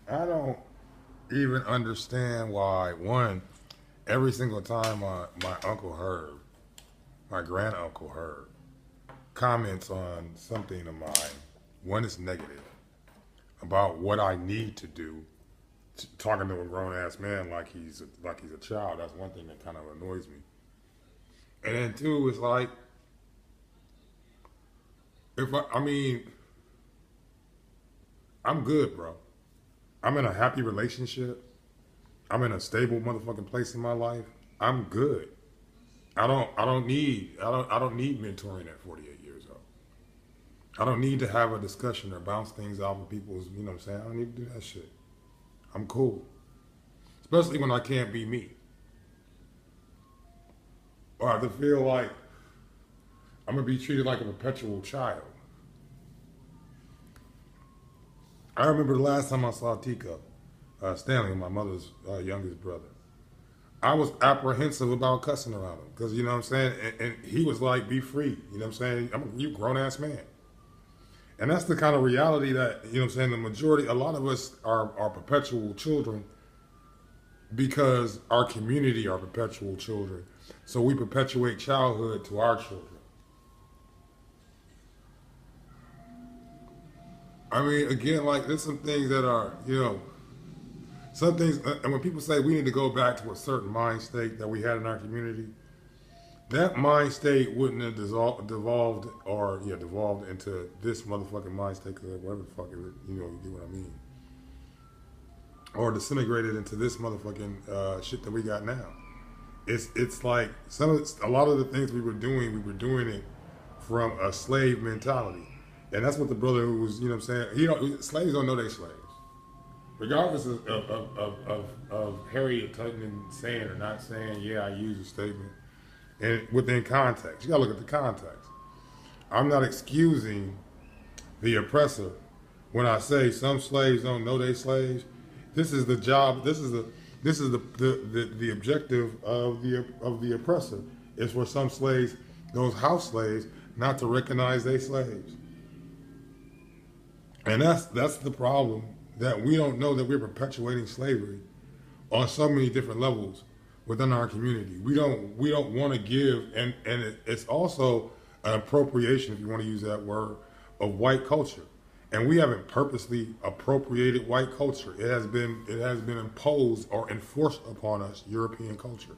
I don't even understand why, one, every single time my Uncle Herb, my grand Uncle Herb, comments on something of mine, one is negative about what I need to do, talking to a grown ass man like he's a child. That's one thing that kind of annoys me. And then two is like, if I mean, I'm good, bro. I'm in a happy relationship. I'm in a stable motherfucking place in my life. I'm good. I don't need mentoring at 48 years old. I don't need to have a discussion or bounce things off of people's, you know what I'm saying? I don't need to do that shit. I'm cool. Especially when I can't be me. Or I have to feel like I'm gonna be treated like a perpetual child. I remember the last time I saw Tika, Stanley, my mother's youngest brother. I was apprehensive about cussing around him because you know what I'm saying, and he was like, "Be free," you know what I'm saying. You grown ass man, and that's the kind of reality that you know what I'm saying. The majority, a lot of us are perpetual children because our community are perpetual children, so we perpetuate childhood to our children. I mean, again, like there's some things that are, you know, some things, and when people say we need to go back to a certain mind state that we had in our community, that mind state wouldn't have devolved or yeah, devolved into this motherfucking mind state, cause whatever the fuck is it, you know, you get what I mean, or disintegrated into this motherfucking shit that we got now. It's like a lot of the things we were doing it from a slave mentality, and that's what the brother who was, you know, what I'm saying, slaves don't know they slaves, regardless of Harriet Tubman saying or not saying. Yeah, I use a statement and within context. You gotta look at the context. I'm not excusing the oppressor when I say some slaves don't know they slaves. This is the job. This is the objective of the oppressor is for some slaves, those house slaves, not to recognize they slaves. And that's the problem, that we don't know that we're perpetuating slavery on so many different levels within our community. We don't want to give, and it's also an appropriation, if you want to use that word, of white culture. And we haven't purposely appropriated white culture. It has been imposed or enforced upon us European culture.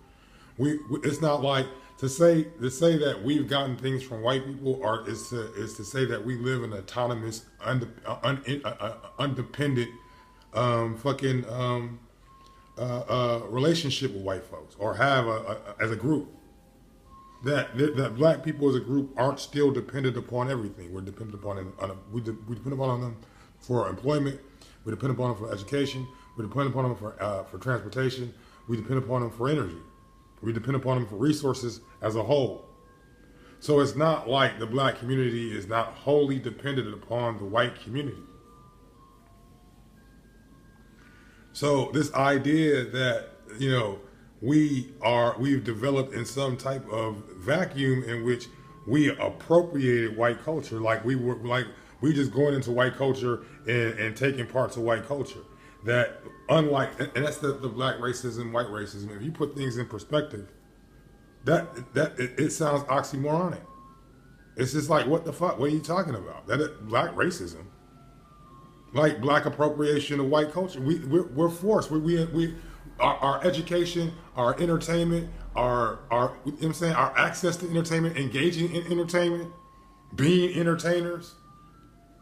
It's not like to say that we've gotten things from white people, or is to say that we live in an autonomous, undependent, fucking relationship with white folks, or have as a group. That black people as a group aren't still dependent upon everything. We're dependent upon we depend upon them for employment. We depend upon them for education. We depend upon them for transportation. We depend upon them for energy. We depend upon them for resources as a whole. So it's not like the black community is not wholly dependent upon the white community. So this idea that, you know, we've developed in some type of vacuum in which we appropriated white culture, like we just going into white culture and taking parts of white culture. That unlike, and that's the black racism, white racism. If you put things in perspective, it sounds oxymoronic. It's just like, what the fuck? What are you talking about? Black racism, like black appropriation of white culture. We're forced. We our education, our entertainment, our you know what I'm saying, our access to entertainment, engaging in entertainment, being entertainers.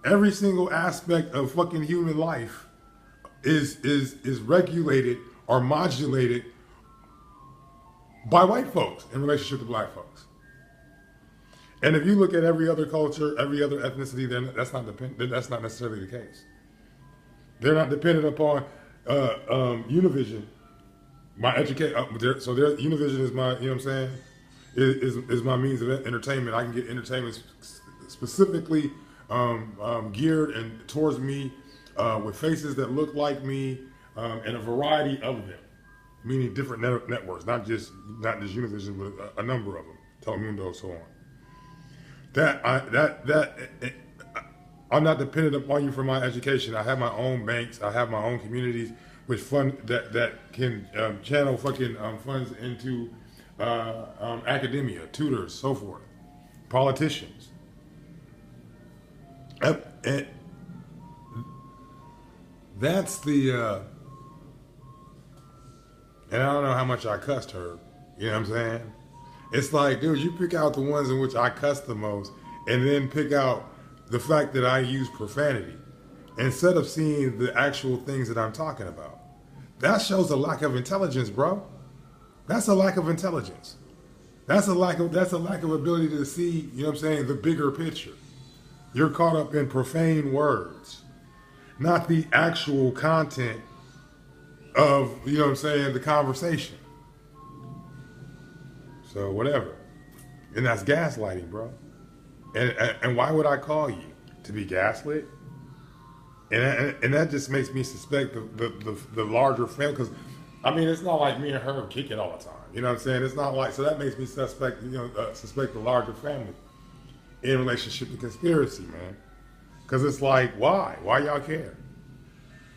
Every single aspect of fucking human life is regulated or modulated by white folks in relationship to black folks. And if you look at every other culture, every other ethnicity, then that's not necessarily the case. They're not dependent upon Univision. My educate, so their Univision is my, you know what I'm saying, is my means of entertainment. I can get entertainment specifically geared and towards me, with faces that look like me, and a variety of them, meaning different networks, not just Univision, but a number of them, Telemundo, so on. I'm not dependent upon you for my education. I have my own banks. I have my own communities which fund that can channel fucking funds into academia, tutors, so forth, politicians. And that's the. And I don't know how much I cussed her. You know what I'm saying? It's like, dude, you pick out the ones in which I cuss the most, and then pick out the fact that I use profanity instead of seeing the actual things that I'm talking about. That shows a lack of intelligence, bro. That's a lack of intelligence. That's a lack of ability to see, you know what I'm saying, the bigger picture. You're caught up in profane words, not the actual content of, you know what I'm saying, the conversation. So whatever. And that's gaslighting, bro. And why would I call you? To be gaslit? And that just makes me suspect the larger family, because I mean, it's not like me and her kick it all the time. You know what I'm saying? It's not like, so that makes me suspect the larger family in relationship to conspiracy, man. Because it's like, why? Why y'all care?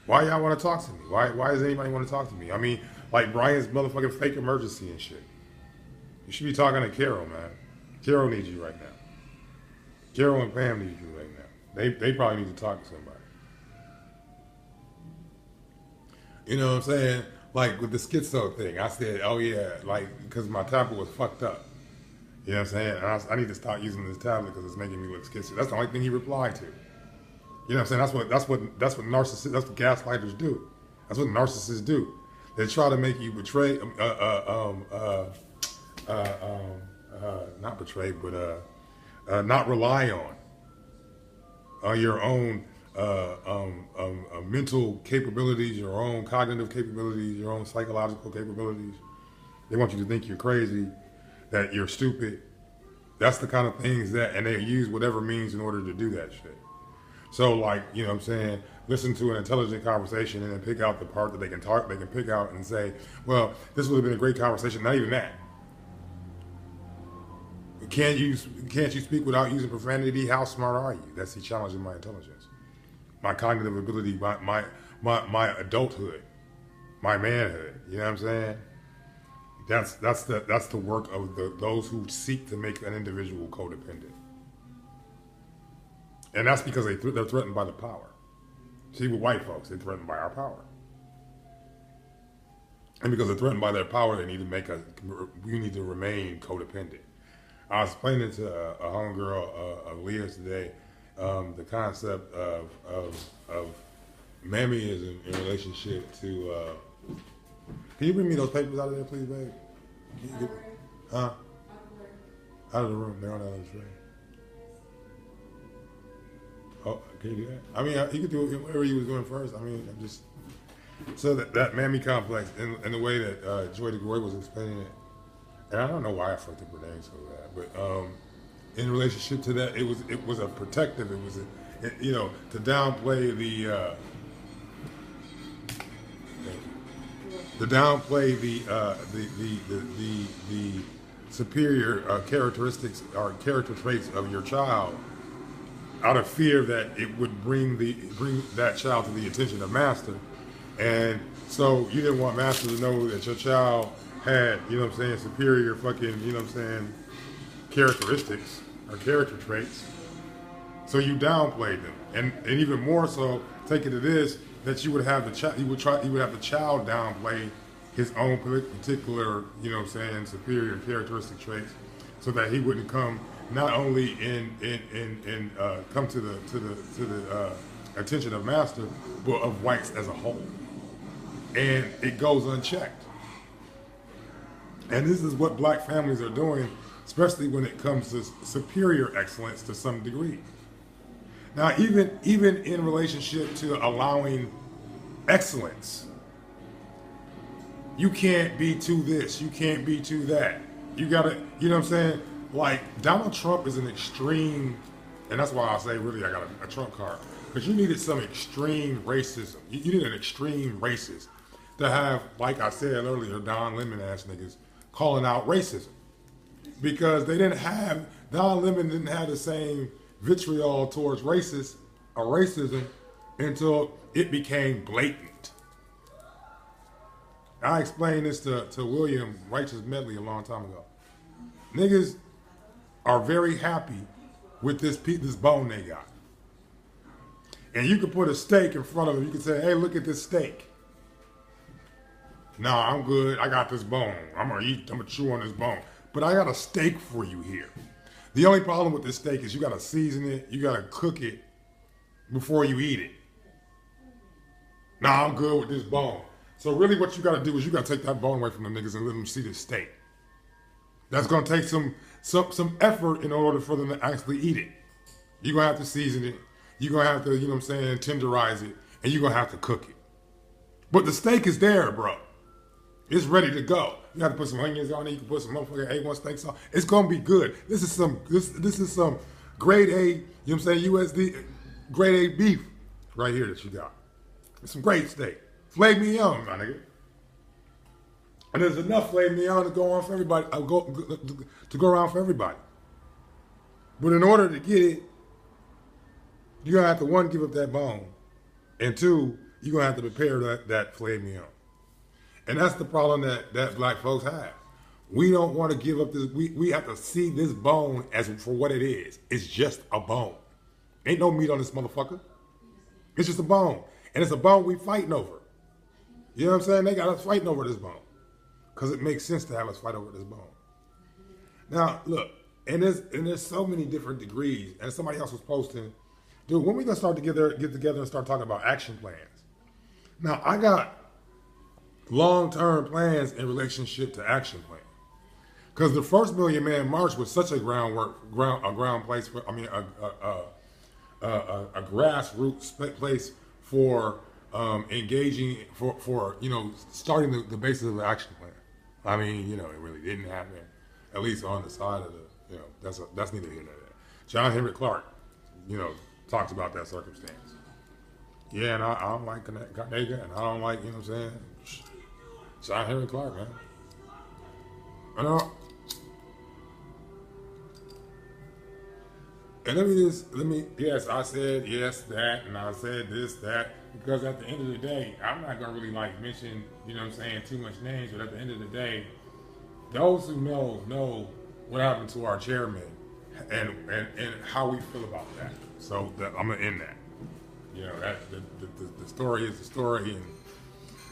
Why y'all want to talk to me? Why does anybody want to talk to me? I mean, like Brian's motherfucking fake emergency and shit. You should be talking to Carol, man. Carol needs you right now. Carol and Pam need you right now. They probably need to talk to somebody. You know what I'm saying? Like with the schizo thing, I said, oh yeah, like, because my tablet was fucked up. You know what I'm saying? And I need to stop using this tablet because it's making me look schizo. That's the only thing he replied to. You know what I'm saying? That's what narcissists, that's what gaslighters do. That's what narcissists do. They try to make you betray, not betray, but not rely on your own mental capabilities, your own cognitive capabilities, your own psychological capabilities. They want you to think you're crazy, that you're stupid. That's the kind of things that, and they use whatever means in order to do that shit. So like, you know what I'm saying, listen to an intelligent conversation and then pick out the part that they can pick out and say, well, this would have been a great conversation. Not even that. Can't you speak without using profanity? How smart are you? That's the challenge in my intelligence, my cognitive ability, my adulthood, my manhood. You know what I'm saying? That's the work of those who seek to make an individual codependent, and that's because they're threatened by the power. See, with white folks, they're threatened by our power, and because they're threatened by their power, we need to remain codependent. I was explaining to a homegirl, Leah, today, the concept of mammyism in relationship to. Can you bring me those papers out of there, please, babe? Huh? Out of the room. They're on the other tray. Oh, can you do that? I mean, he could do it whatever he was doing first. I mean, I'm just so that mammy complex and the way that Joy DeGroy was explaining it. And I don't know why I fucked up her name so bad, but in relationship to that, it was a protective. It was to downplay the superior characteristics or character traits of your child, out of fear that it would bring that child to the attention of master, and so you didn't want master to know that your child had, you know what I'm saying, superior fucking, you know what I'm saying, characteristics or character traits. So you downplayed them, and even more so, take it to this, that you would have the child, you would have the child downplay his own particular, you know what I'm saying, superior characteristic traits, so that he wouldn't come not only come to the attention of master, but of whites as a whole, and it goes unchecked. And this is what black families are doing, especially when it comes to superior excellence to some degree. Now, even in relationship to allowing excellence, you can't be to this, you can't be to that. You gotta, you know what I'm saying? Like, Donald Trump is an extreme, and that's why I say, really, I got a Trump card. Because you needed some extreme racism. You need an extreme racist to have, like I said earlier, Don Lemon ass niggas calling out racism, because Don Lemon didn't have the same vitriol towards racists of racism until it became blatant. I explained this to William Righteous Medley a long time ago. Niggas are very happy with this bone they got. And you can put a steak in front of them. You can say, hey, look at this steak. No, I'm good. I got this bone. I'm gonna chew on this bone. But I got a steak for you here. The only problem with this steak is you gotta season it, you gotta cook it before you eat it. Nah, I'm good with this bone. So really what you gotta do is you gotta take that bone away from the niggas and let them see the steak. That's gonna take some effort in order for them to actually eat it. You're gonna have to season it. You're gonna have to, you know what I'm saying, tenderize it, and you're gonna have to cook it. But the steak is there, bro. It's ready to go. You have to put some onions on it. You can put some motherfucking A1 steak sauce. It's gonna be good. This is some grade A, you know what I'm saying, USD, grade A beef right here that you got. It's some great steak. Filet mignon, my nigga. And there's enough filet mignon to go on for everybody, to go around for everybody. But in order to get it, you're gonna have to, one, give up that bone, and two, you're gonna have to prepare that filet mignon. And that's the problem that black folks have. We don't want to give up this. We have to see this bone as for what it is. It's just a bone. Ain't no meat on this motherfucker. It's just a bone. And it's a bone we fighting over. You know what I'm saying? They got us fighting over this bone. Because it makes sense to have us fight over this bone. Now, look, and there's so many different degrees. And somebody else was posting, dude, when we gonna start to get together and start talking about action plans? Now, I got long-term plans in relationship to action plan. Because the first Million Man March was such a grassroots place for engaging, for you know, starting the basis of the action plan. I mean, you know, it really didn't happen, at least on the side of the, you know, that's neither here nor there. John Henry Clark, you know, talks about that circumstance. Yeah, and I don't like Carnegie, and I don't like, you know what I'm saying, John Henry Clark, man. I know. And yes, I said yes, that, and I said this, that, because at the end of the day, I'm not going to really like mention, you know what I'm saying, too much names, but at the end of the day, those who know what happened to our chairman and how we feel about that. So I'm going to end that. You know, that the story is the story, and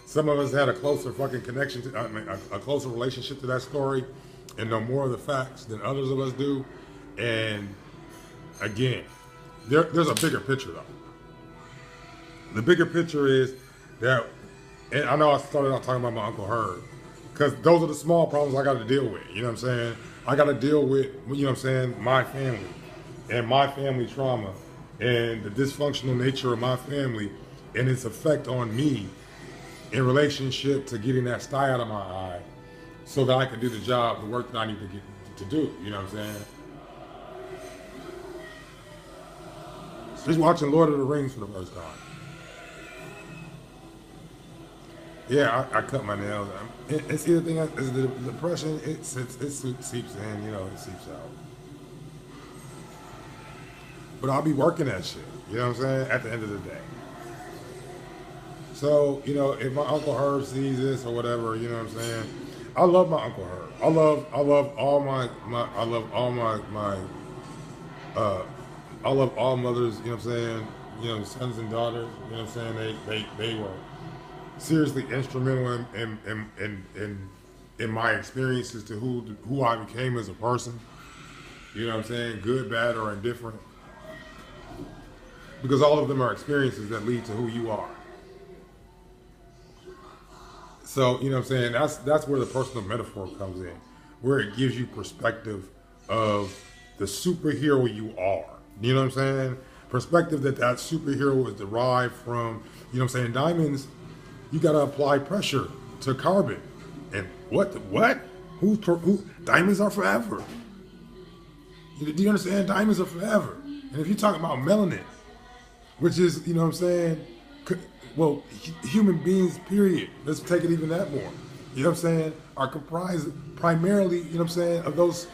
some of us had a closer fucking connection to, a closer relationship to that story and know more of the facts than others of us do. And again, there's a bigger picture though. The bigger picture is that, and I know I started out talking about my Uncle Herb, because those are the small problems I got to deal with. You know what I'm saying? I got to deal with, you know what I'm saying, my family and my family trauma and the dysfunctional nature of my family and its effect on me in relationship to getting that sty out of my eye so that I can do the job, the work that I need to do. You know what I'm saying? Just watching Lord of the Rings for the first time. Yeah, I cut my nails. It's the other thing is the depression. It seeps in, you know, it seeps out. But I'll be working that shit. You know what I'm saying? At the end of the day. So, you know, if my Uncle Herb sees this or whatever, you know what I'm saying? I love my Uncle Herb. I love all mothers, you know what I'm saying? You know, sons and daughters, you know what I'm saying? They were seriously instrumental in my experiences to who I became as a person. You know what I'm saying? Good, bad, or indifferent. Because all of them are experiences that lead to who you are. So, you know what I'm saying? That's where the personal metaphor comes in, where it gives you perspective of the superhero you are. You know what I'm saying? Perspective that superhero is derived from, you know what I'm saying? Diamonds, you got to apply pressure to carbon. And what? Who? Diamonds are forever. Do you understand? Diamonds are forever. And if you're talking about melanin, which is, you know what I'm saying? Well, human beings, period. Let's take it even that more. You know what I'm saying? Are comprised primarily, you know what I'm saying, of those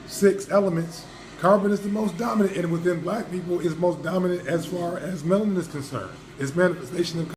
6 elements Carbon is the most dominant, and within black people is most dominant as far as melanin is concerned. It's manifestation of